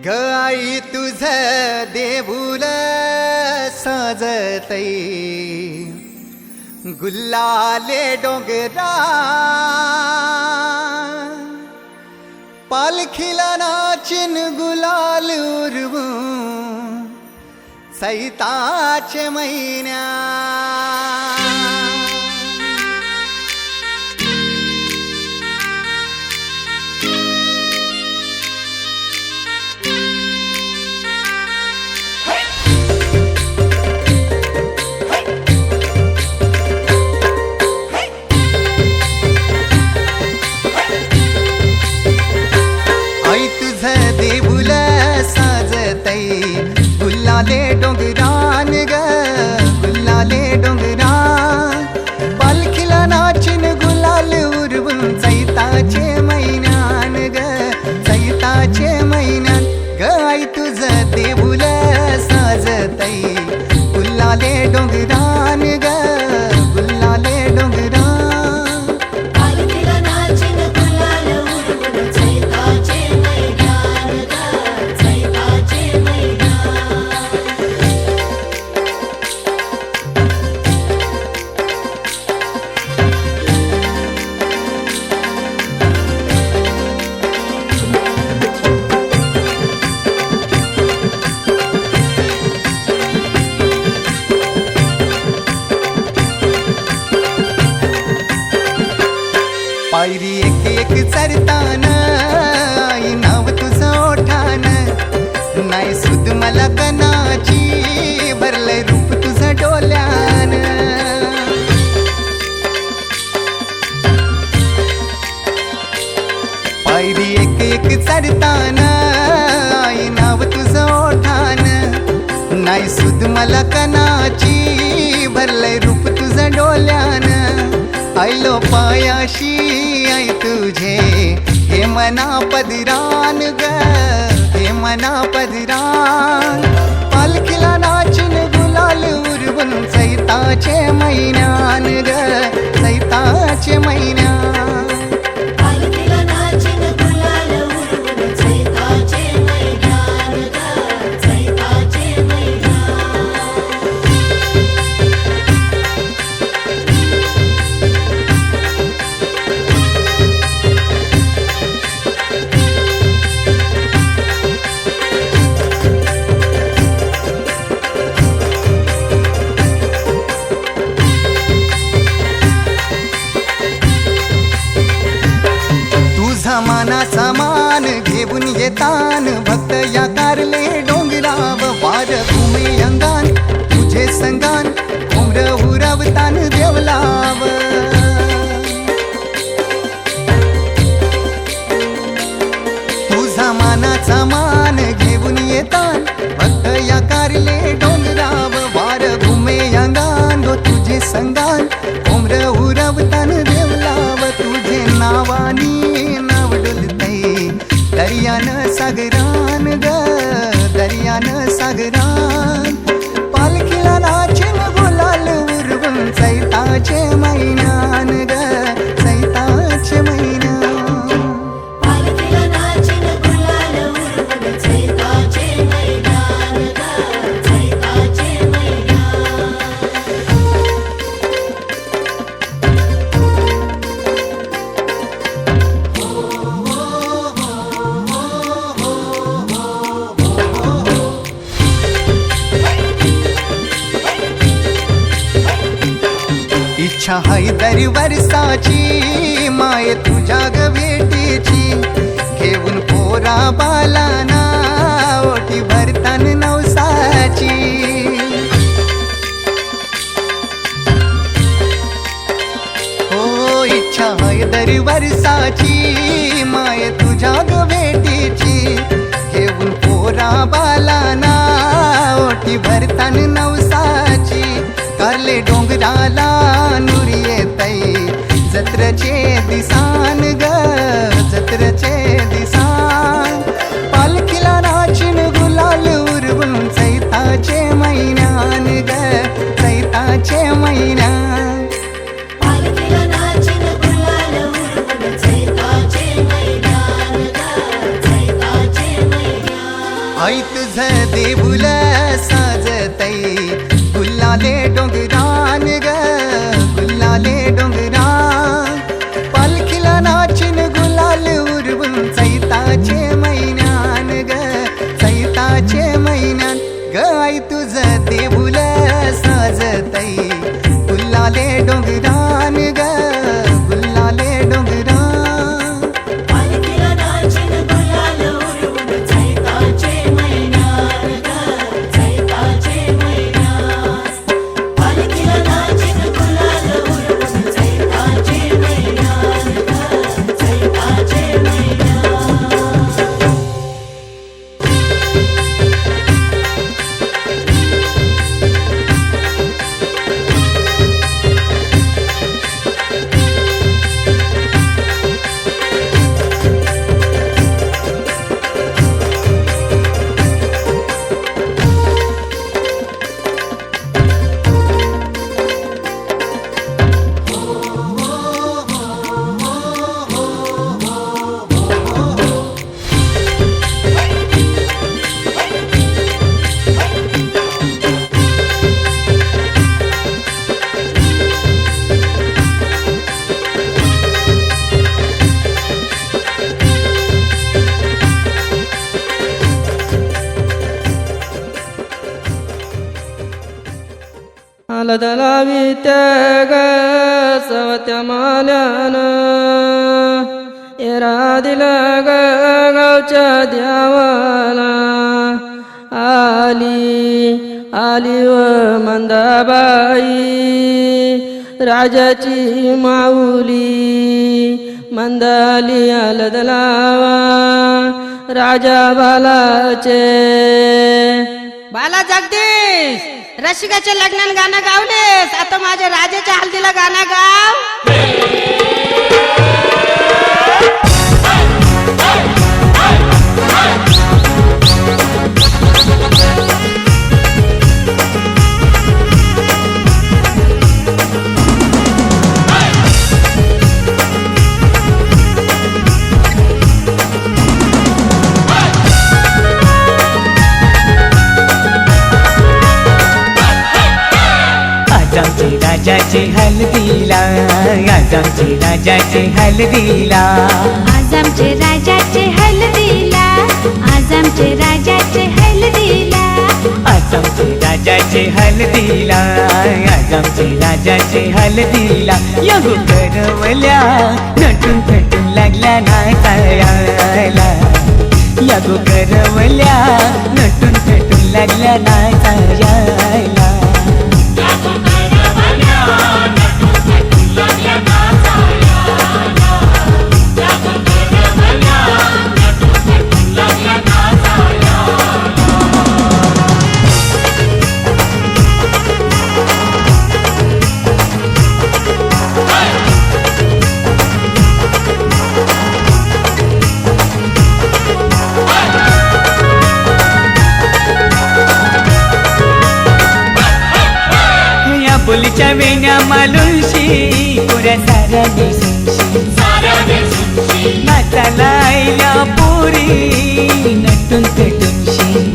ग आई तुझ देऊळ साजतई गुल्लाले डोंगरा पालखीला नाचिन गुलाल उरवू सैताचे महिन्या देऊळ साजतई गुल्लाले डोंगरान ग गुल्लाले डोंगरान पालखीला नाचिन गुलाल उरवून चैताचे महिन्यान ग चैताचे महिन्यान ग आई तुझ देऊळ साजतई गुल्लाले डोंगरान ग गुल्लाले डोंगरान पायरी एक एक चरताना आई नाव तुझं ओठान नाही सुद मला कनाची भरलंय रूप तुझं डोल्यान पायरी एक एक चरताना आई नाव तुझं ओठान नाही सुद मला कनाची भरलंय रूप तुझं डोल्यान आयलो पायाशी आई तुझे हे मना पदरान ग हे मना पदरान पालखीला नाचिन गुलाल उरवून चैताचे महिन्यान ग चैताचे महिन्यान मानाचा मान घेऊन येतान भक्त या कारले डोंगराव वार भूमी अंगान तुझे संगान उमर उरवतान देवलाव तुझा मानाचा मान घेऊन येतान भक्त या कारले डोंगराव वार भूमी अंगान गो तुझे संगान उमर उरवतान देवलाव तुझे नावानी दर्यान सागरान ग दर्यान सागरान पालखीला नाचिन गुलाल उरवून चैताचे महिन्यान ग चैताचे महिन्यान इच्छा हाय दरी वर्षाची माय तुझ्या ग भेटीची घेऊन पोरा बालाना ओटी भरतान नवसाची हो इच्छा हाय दरी वर्षाची माय तुझ्या ग भेटीची घेऊन पोरा बालाना ओटी भरतान नवसाची कारले डोंगराला नुरी येतई जत्रचे दिसान ग जत्रचे दिसान पालखीला नाचिन गुलाल उरवून चैताचे महिन्यान ग चैताचे महिन्यान चैताचे महिन्यान ग चैताचे महिन्यान आई तुझं देऊळ साजतई गुल्लाले डोंगरान ग गुल्लाले डोंगरान पालखीला नाचिन गुलाल उरवून चैताचे महिन्यान ग चैताचे महिन्यान ग आई तुझं देऊळ साजतई गुल्लाले डोंगरान ग गुल्लाले डोंगरान आलदलावी त्या ग सवत्या माल्यानं एरा दिला ग गावच्या द्यावाला आली आली व मंदाबाई राजाची माऊली मंदाली आलदलावा राजा बालाचे बाला जगदीश रसिकाच्या लग्नात गाणं गावलेस, आता माझ्या राजाच्या हल्दीला गाणं गाव. राजाचे हल्दीला आज आमचे राजाचे हल्दीला आज आमचे राजाचे हल्दीला आज आमचे राजाचे हल्दीला आज आमचे राजाचे हल्दीला आज आमचे राजाचे हल्दीला यगो करवल्या नटून थटून लागल्या नाचायला यगो करवल्या नटून थटून लागल्या नाचायला बोलीच्या वेण्या मालुशी पुऱ्या साऱ्या देशशी नाचाला आईल्या पुरी नटून थटूनशी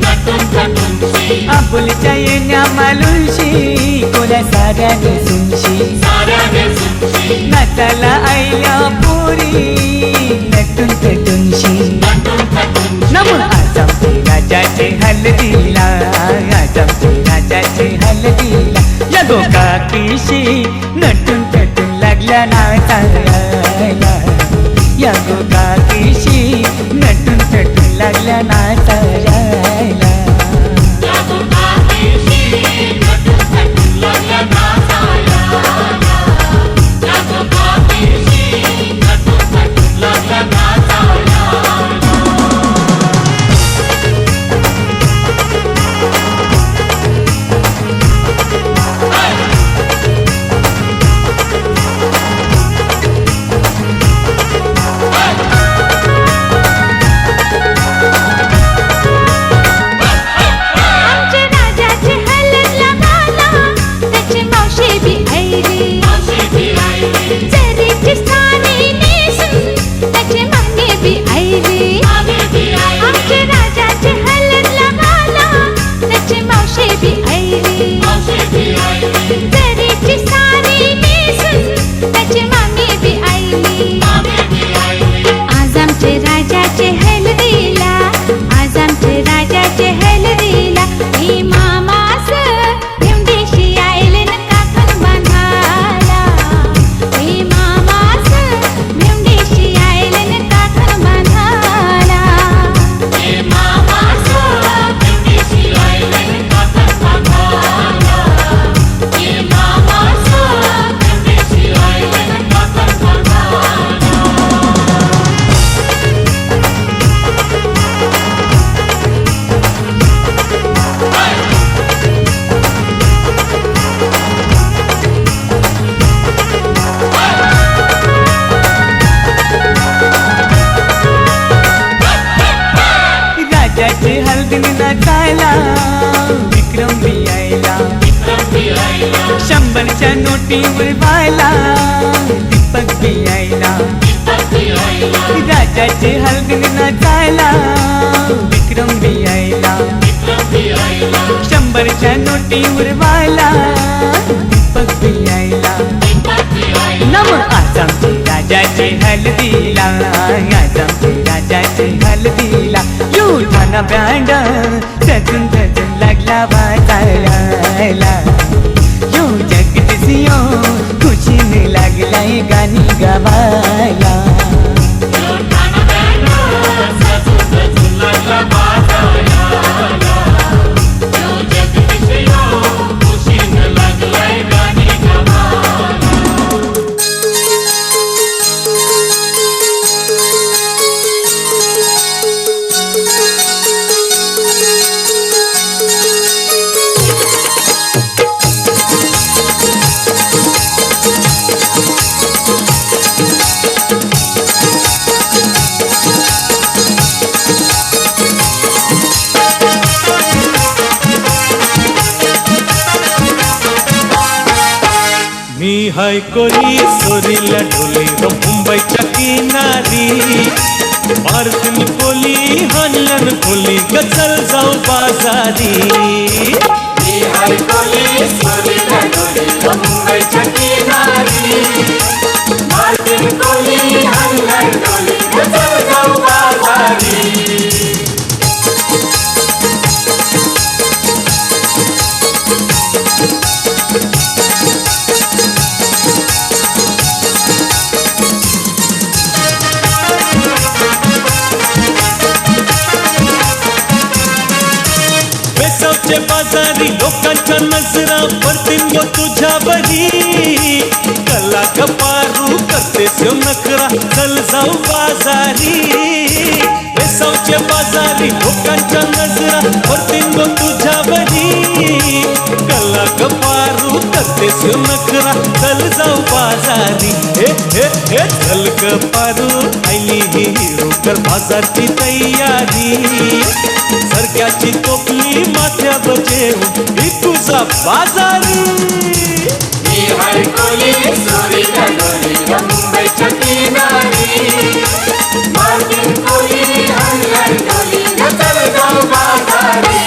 आबोलीच्या येण्या मालुशी पुऱ्या साऱ्या देशशी नाचाला आईल्या पुरी नटून थटूनशी नमून आज आमचे राजाचे हल्दीला आज आमचे राजाचे हल्दीला यगो काकीशी नटून थटून लागल्या नाचायला यगो काकीशी नटून थटून लागल्या नाचायला हलदीने नाचायला विक्रम बी यायला 100च्या नोटी उडवायला दीपक बी यायला राजाचे हलदीने नाचायला विक्रम बी यायला 100च्या नोटी उडवायला दीपक बी यायला नम आज आमचे राजाचे हलदीला आज आमचे राजाचे हलदीला युठाना बँड सजून सजून लागला वाजायला यो जगदीशियो खुशीने लागलाय गाणी गावायला मी हाय कोली सोरीला ढोली र मुंबईच्या किनारी मारतीन कोली हनलन कोली गचल जाऊ बाजारी मी हाय कोली सोरीला ढोली र मुंबईच्या किनारी मारतीन कोली हनलन कोली गचल जाऊ बाजारी बाजारी लोकांच्या नजरा पडतील व तुझ्यावरी कला कपारू करतेस नखरा चल जाऊ बाजारी वेसावचे बाजारी लोकांच्या नजरा पडतील व तुझ्यावरी कला कपारू करतेस नखरा चल जाऊ बाजारी हे हे हे चल कपारू आईली हिरो कर बाजारची तयारी सरक्याची टोपली माथ्यावर जेवून ही तुझा बाजारी मी हाय कोली सोरीला ढोली र मुंबईच्या किनारी मारतीन कोली हनलन ढोली चल जाऊ बाजारी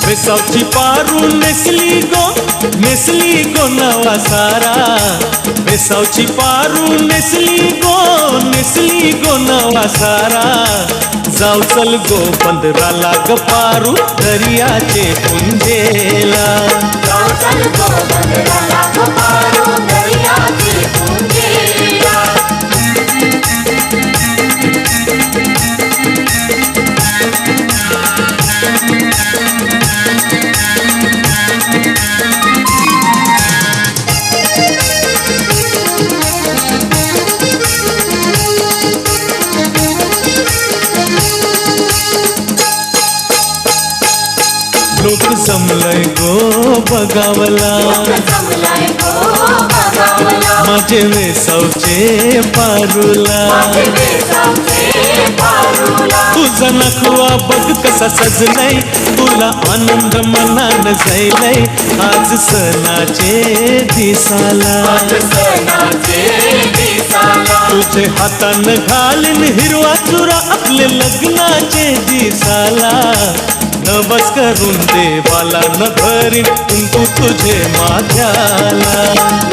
वेसावची पारू नेसली गो नेसली गो नवा सारा वेसावची पारू नेसली गो नवा सारा जाऊ चल गो बंदराला ग पारू दर्याचे पुंजेला लोक जमलय गो बगावला माझे वेसावचे पारूला तुझा नखवा बघ कसा सजलय तुला आनंद मनान जायलय आज सणाचे दिसाला तुझे हातान घालीन हिरवा चुरा आपले लग्नाचे दिसाला नवस करून देवाला न भरीन कुंकू तुझे माझ्याला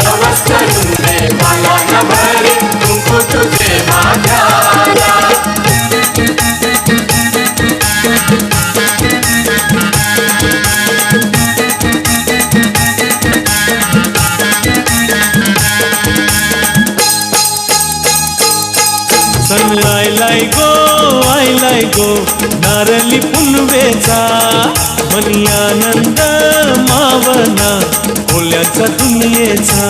नवस करून देवाला न भरीन कुंकू तुझे माझ्याला सन आयलाय गो नारली पुनवेचा मनी आनंद मावना बोल्याचा दुनियेचा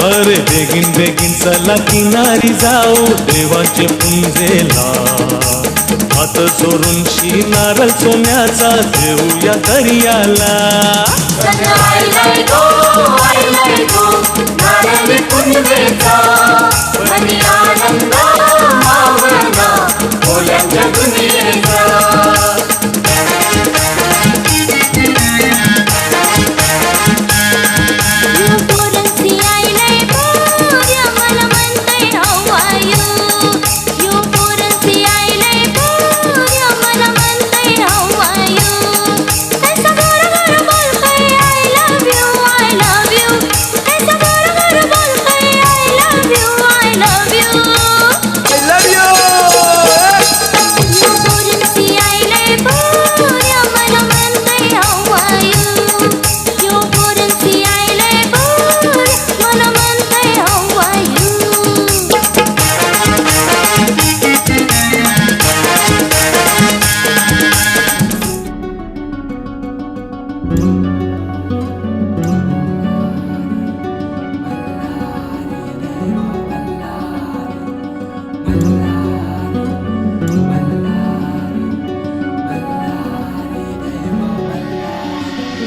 अरे बेगीन बेगीन चला किनारी जाऊ देवाचे पुंजेला हात सोडून नारळ सोन्याचा देऊया दर्याला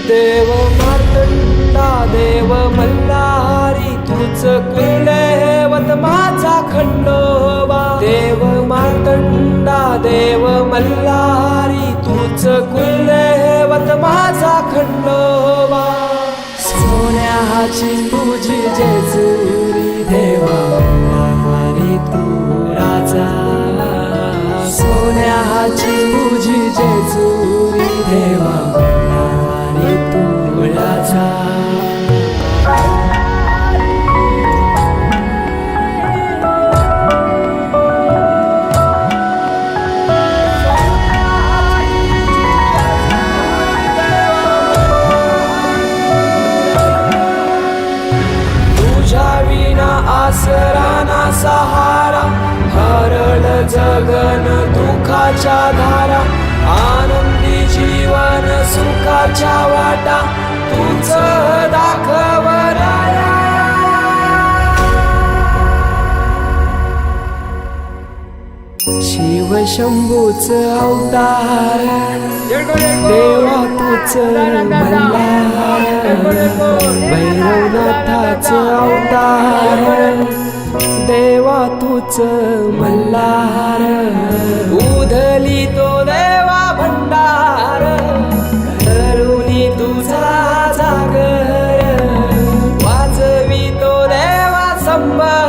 देव मार्तंडा देव मल्हारी तुझ कुलदेवत माझा खंडोबा देव मार्तंडा देव मल्हारी तुझ कुलदेवत माझा खंडोबा सोन्याची तुझी जेजुरी देवा मल्हारी तू राजा सोन्याची तुझी जेजुरी देवा आसराना सहारा हरळ जगन दुःखाच्या धारा आनंदी जीवन सुखाच्या वाटा तुझ दाखवराया शिव शंभूच अवतार देवा तुझ मल्हार भैरवनाथाच अवतार देवा तुझ मल्हार उधली तो देवा भंडार धरुनी तुझा जागर वाजवी तो देवा संभार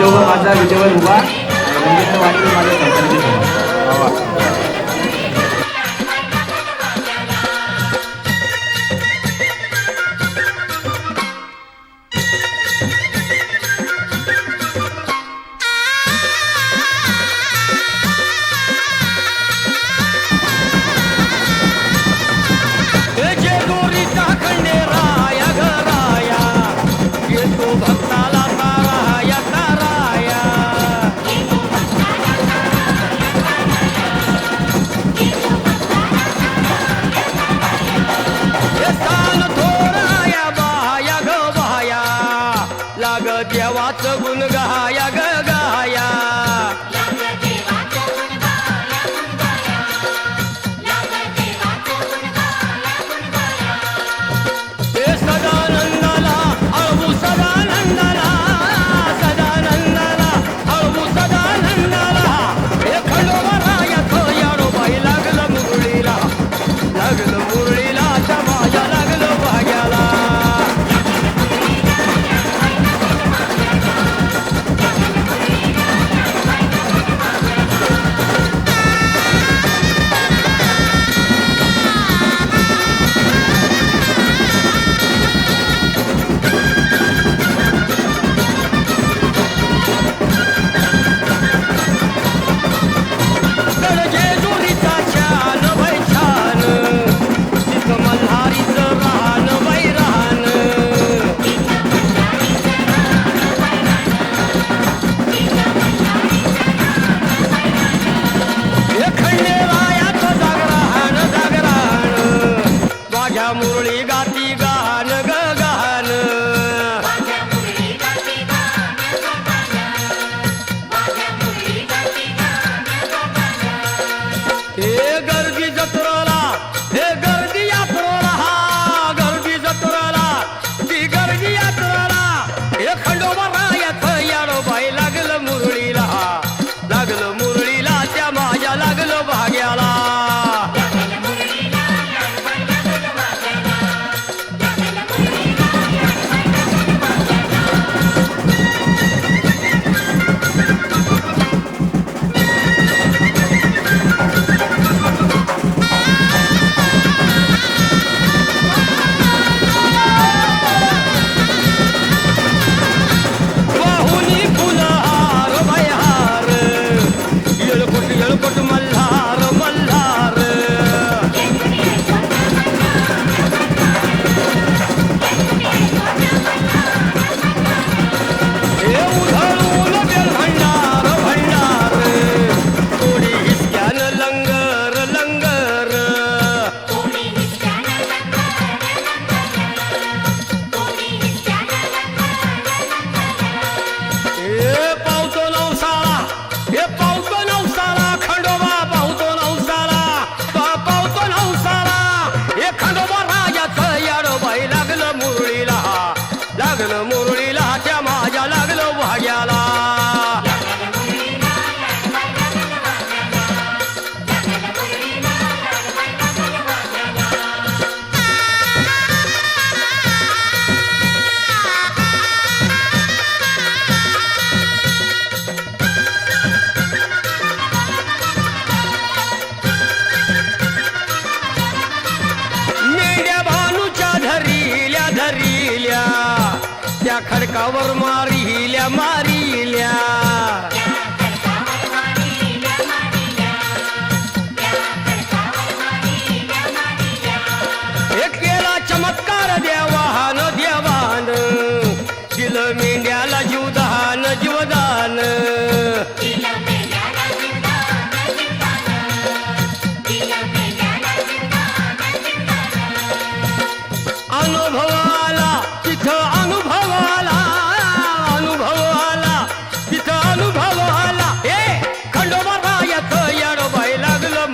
खंडोबा माझा विजेवर उभा आणि रंगीत वाटली माझ्या संतांची सभा. देवाचं गुण गाया ग गाया हे सदानंदाला अळवू सदानंदाला सदानंदाला अळवू सदानंदाला हे खंडोबा रायाचं याडोबाई लागलं मुरळीला त्या माझ्या लागलं भाग्याला मुरळी गाती गान ग गान हे गर्दी जत्रेला हे गर्दी यात्रेला हा गर्दी जत्रेला ती गर्दी यात्रेला हे खंडोबा रायाचं याडोबाई लागलं मुरळीला लागलं मुरळीला त्या माझ्या लागलं भाग्याला मुरळीला त्या माझ्या लागलो भाग्याला मेंढ्या भानूच्या धरिल्या धरिल्या त्या खडकावर मारिल्या मारिल्या हे केला चमत्कार देवान देवान दिलं मेंढ्याला जीवदान जीवदान अनुभव आला तिथं अनुभव आला अनुभव आला तिथं अनुभव आला हे खंडोबा रायाचं याडोबाई लागलं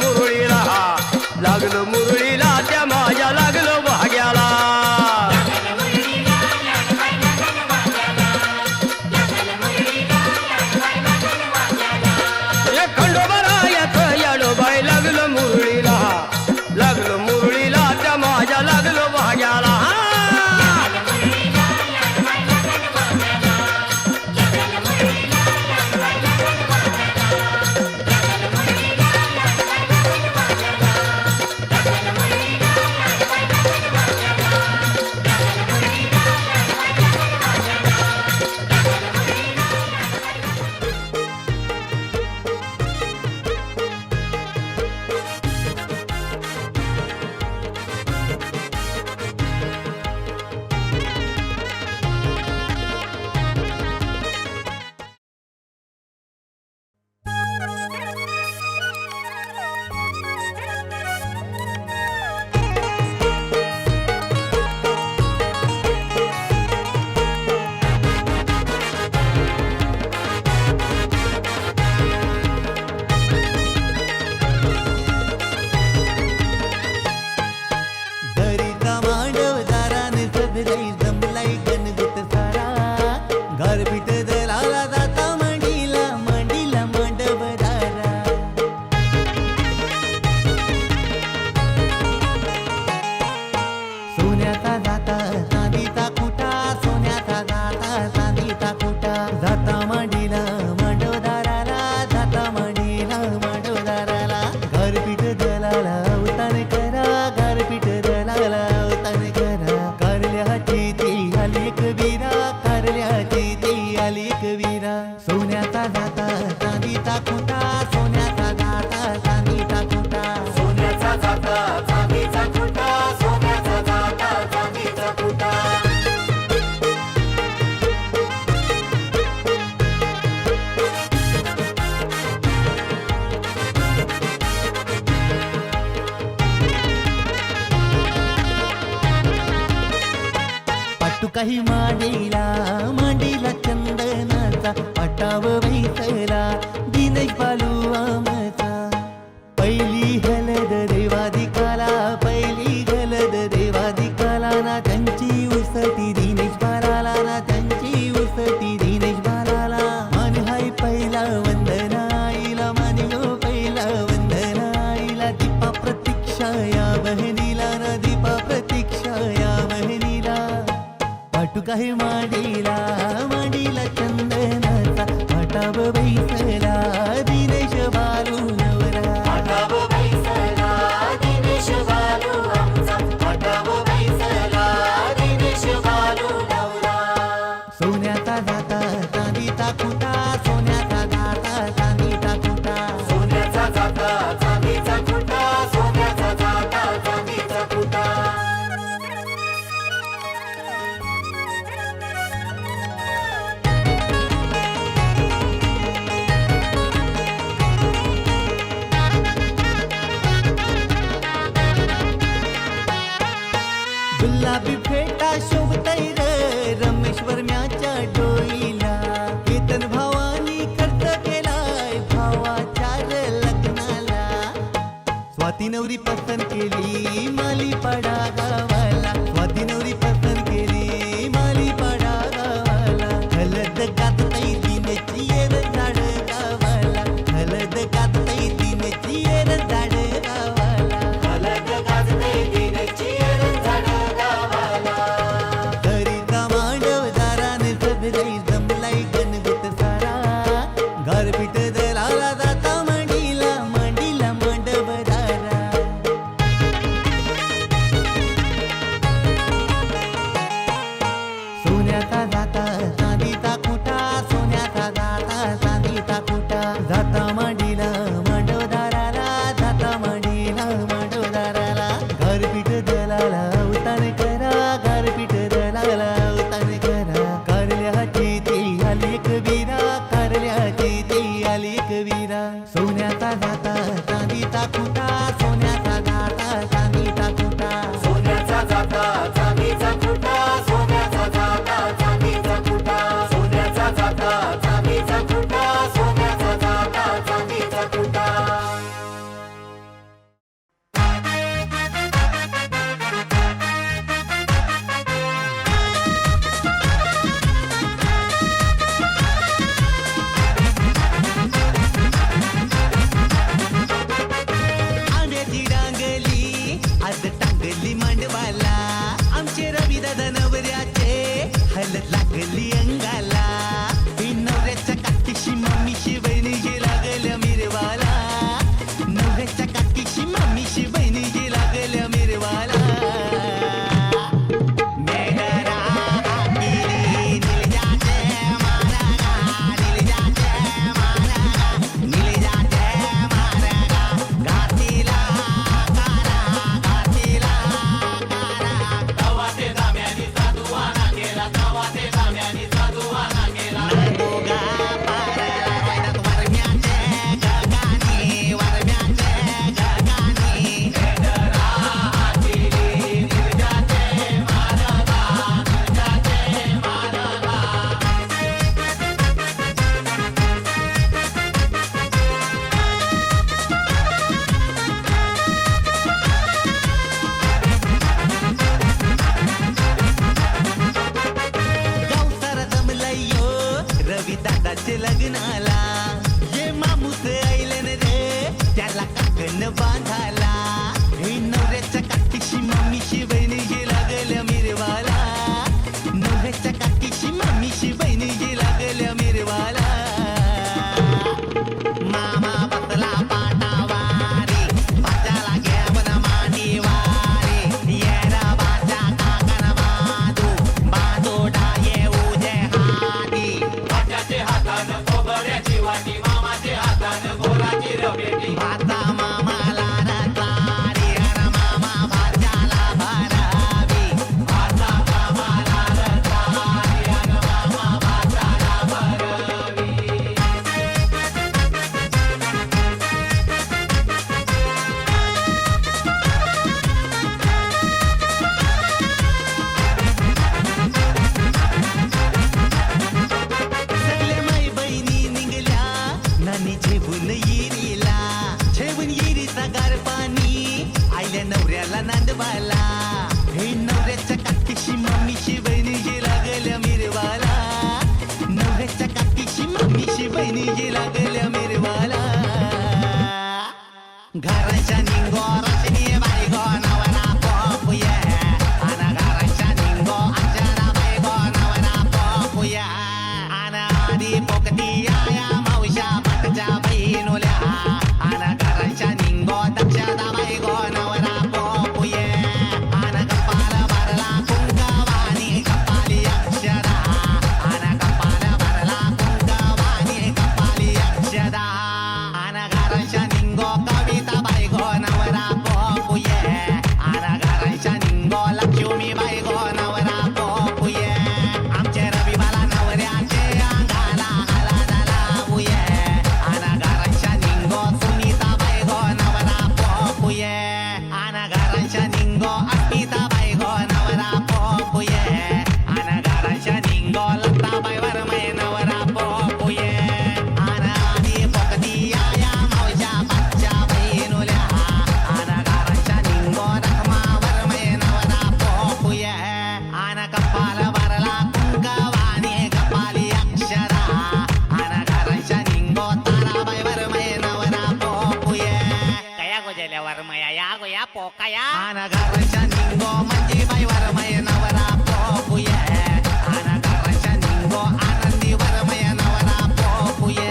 मुरळीला त्या माझ्या लागलं भाग्याला हे खंडोबा रायाचं याडोबाई लागलं मुरळीला त्या माझ्या लागलं भाग्याला आली एक वीरा कारल्याची ती आली एक वीरा सोन्याचा जाता चांदीचा खोटा सोन्याचा जाता चांदीचा खोटा सोन्याचा जाता चांदीचा खोटा सोन्याचा जाता चांदीचा खोटा तू काही मांडीला चंदनाचा पटाव बैसला दिनेश बालू आमचा पहिली हलद देवादिकाला पहिली हलद देवादिकाला ना त्यांची उसती दिनेश बालाला ना त्यांची उसती दिनेश बालाला मान हाय पहिला वंदनाईला मानिलो पहिला वंदनाईला दीपा प्रतीक्षा या बहिणीला ना दीपा प्रतीक्षा या बहिणीला पाटू काही मांडीला चंदनाचा पाटाव बैसला दिनेश बालू नवरा पाटाव बैसला दिनेश बालू आमचा पाटाव बैसला दिनेश बालू नवरा सोन्याचा जाता चांदीचा खोटा सोन्याचा जाता चांदीचा खोटा सोन्याचा जाता चांदीचा खोटा सोन्याचा जाता चांदीचा खोटा गुलाबी फेटा शोभतय र रमेश्वर म्याच्या डोईला केतन भावानी खर्च केलाय भावाच्या लग्नाला स्वाती नवरी पसंत केली माली पडा गावाला स्वाती नवरी पसंत केली माली पडा गावाला हलद गातई दिनची येर झाड गावाला हलद गातई दिनची येर झाड गावाला हलद गाजते दिनची येर झाड गावाला तरीचा मांडव दाराने सजलाई जमलाई गणगुत सारा गारपीट दलाला जाता मांडीला मांडीला मांडव दारा दोन्ही जी लागल्या मिरवाला घराच्या निंगो रचनी बाई गो नवना पपुया आना घराच्या निंगो अंजना बाई गो नवना पपुया आना आधी पोकती आया मावशा पटच्या बहिणुल्या आना घराच्या निंगो दक्षदा बाई गो नवना पपुया आना कपाल भरला कुंकवानी कपाली अक्षदा आना कपाल भरला कुंकवानी कपाली अक्षदा आना घराच्या निंगो कविता बाई गो नवरा पपुये आना घराच्या निंगो लक्ष्मी बाई गो नवरा पपुये आमचे रवी मला नवऱ्याचे अंगाला हलादा लावूये आना घराच्या निंगो सुनीता बाई गो नवरा पपुये आना घराच्या निंगो अस्मिता बाई गो नवरा पपुये आना घराच्या निंगो लता बाई वरमय नवरा पपुये आना आधी पोकती आया मावशा बच्चा बहिणुल्या आना घराच्या निंगो रखमा वरमय नवरा पपुये आना कपाल भरला कुंकवानी कपाली अक्षरा आना घराच्या निंगो ताराबाई वरमय नवरा पपुये कया गोजल्या वरमया या गोया पोकाया आना घराच्या निंगो मंजीबाई वरमय नवरा पपुये आना घराच्या निंगो आनंदी वरमय नवरा पपुये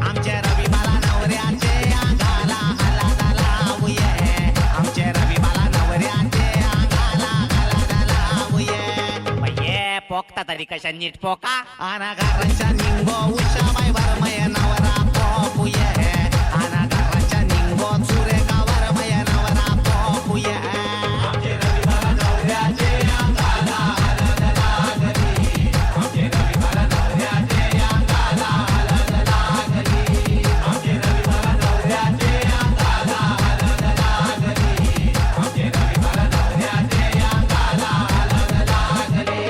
आमचे रवी मला नवऱ्याचे अंगाला हलादा लावूये आमचे रवी मला नवऱ्याचे अंगाला हलादा लावूये बाये पोकता तरी कशा नीट पोका आना घराच्या निंगो उषाबाई वरमय नवरा पपुये आना घराच्या निंगो सुरेखा वरमय नवरा पपुये आमचे रवी मला नवऱ्याचे अंगाला हलादा लागली आमचे रवी मला नवऱ्याचे अंगाला हलादा लागली आमचे रवी मला नवऱ्याचे अंगाला हलादा लागली आमचे रवी मला नवऱ्याचे अंगाला हलादा लागली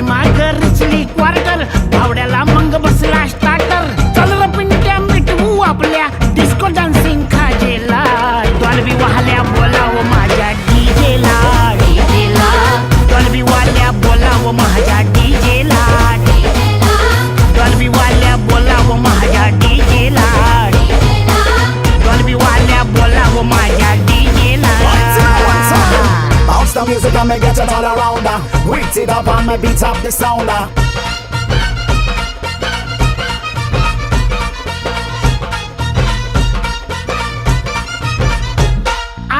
पाठीमाग रिचली क्वार्टर भावड्याला मंग बसला स्टार्टर चल र पिंट्या मिटवू आपल्या डिस्को डान्सिंग खाजेला डॉल्बी वाहल्या बोलाव माझ्या डीजेला डीजेला डॉल्बी वाल्या बोलाव माझ्या डीजेला डॉल्बी वाल्या बोलाव माझ्या डीजेला डॉल्बी वाल्या बोलाव माझ्या डीजेला Bounce the music and me get it all around. Beat it up and me beat up the sound.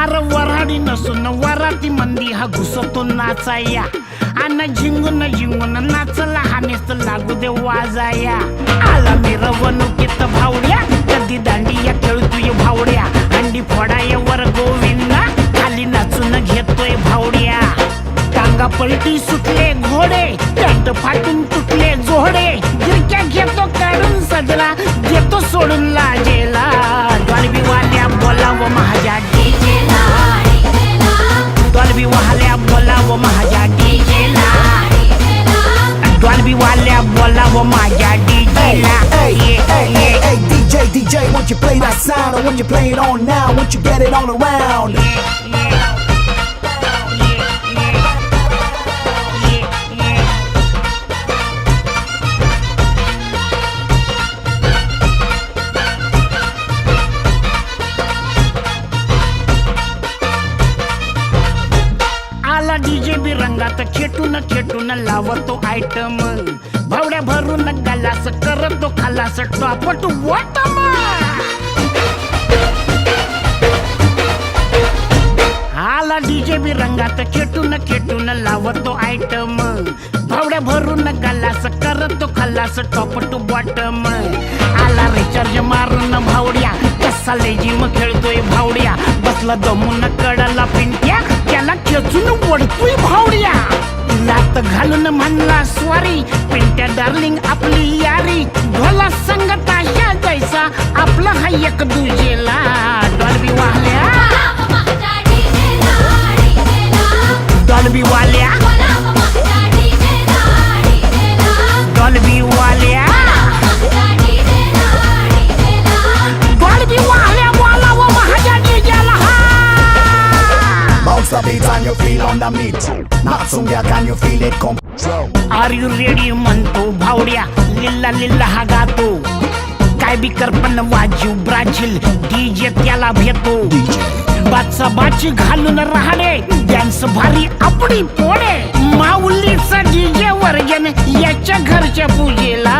अरे वराडी नसून वराती मंदी हा घुसतो नाचाया आणि झिंगून झिंगून नाचला हानेस लागू दे वाजाया आला मिरवणुकीत भावड्या कधी दांडिया खेळतोय भावड्या अंडी फोडाय वर गोविंदा खाली नाचून घेतोय भावड्या टांगा पलटी सुटले घोडे पॅन्ट फाटून तुटले जोडे गिरक्या घेतो काढून सजला घेतो सोडून लाजेला डॉल्बी वाल्या बोलाव माझ्या डीजेला डॉल्बी वाल्या बोलाव माझ्या डीजेला डॉल्बी वाल्या बोलाव माझ्या डीजेला Hey, DJ, won't you play that sound? Or when you play it on now, won't you get it all around? आला डीजे बी रंगात खेटून खेटून लावतो आयटम भावड्या भरून गलास करतो खालास टॉपट वाटम आला डीजे बी रंगात खेटून खेटून लावतो आयटम भावड्या भरून गलास करतो खालास टॉपट बॉटम आला रिचार्ज मारून भावड्या कसा लेजिम खेळतोय भावड्या बसला दमून कडला पिंट्या त्याला खेचून वडतोय भावड्या लात घालून म्हणला स्वारी पिंट्या डार्लिंग आपली यारी ढोला संगत अशा जैसा आपला हा एक दुजेला डॉल्बी वाल्या डॉल्बी वाल्या डॉल्बी वाल्या डॉल्बी वाल्या बोलाव माझ्या डीजेला Bounce the beat and you feel on the meat. Not soon can you feel it come. Are you ready म्हणतो भावड्या लिल्ला लिल्ला हा गातो काय बी करपण वाजू ब्राझील डीजे त्याला भेटतो बादचा बाची घालून राहणे डान्स भारी आपली पोडे माऊलीचा डीजे वर्जन याच्या घरच्या पूजेला